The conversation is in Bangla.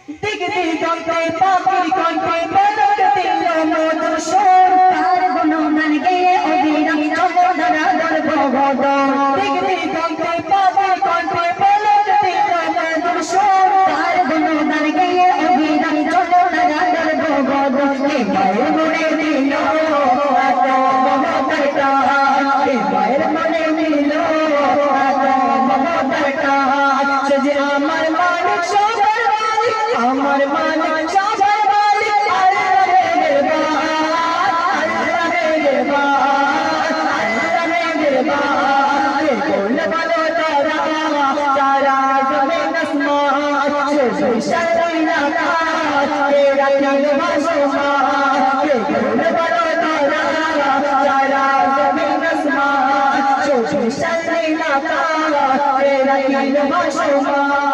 দিগদি কণ্ঠে পাখির কণ্ঠে পলক দিল মধুর সুর তার গুণগান গেয়ে অবিরাম চলো ধরা ধরব ভগবান দিগদি কণ্ঠে পাখির কণ্ঠে পলক দিল মধুর সুর তার গুণগান গেয়ে অবিরাম চলো ধরা ধরব ভগবান মায়ের মনে দিল এত মমতার টান মায়ের মনে দিল এত মমতার টান যে আমার মালিক সবার মালিক আমার মালিক সবার মালিক আল্লাহ মেহেরবান কোন ভালো তারা তারা জমিন আসমান সৃষ্টি আকাশ তেরা চাঁদ মাসুমান কোন ভালো তারা তারা জমিন আসমান সৃষ্টি আকাশ তেরা চাঁদ মাসুমান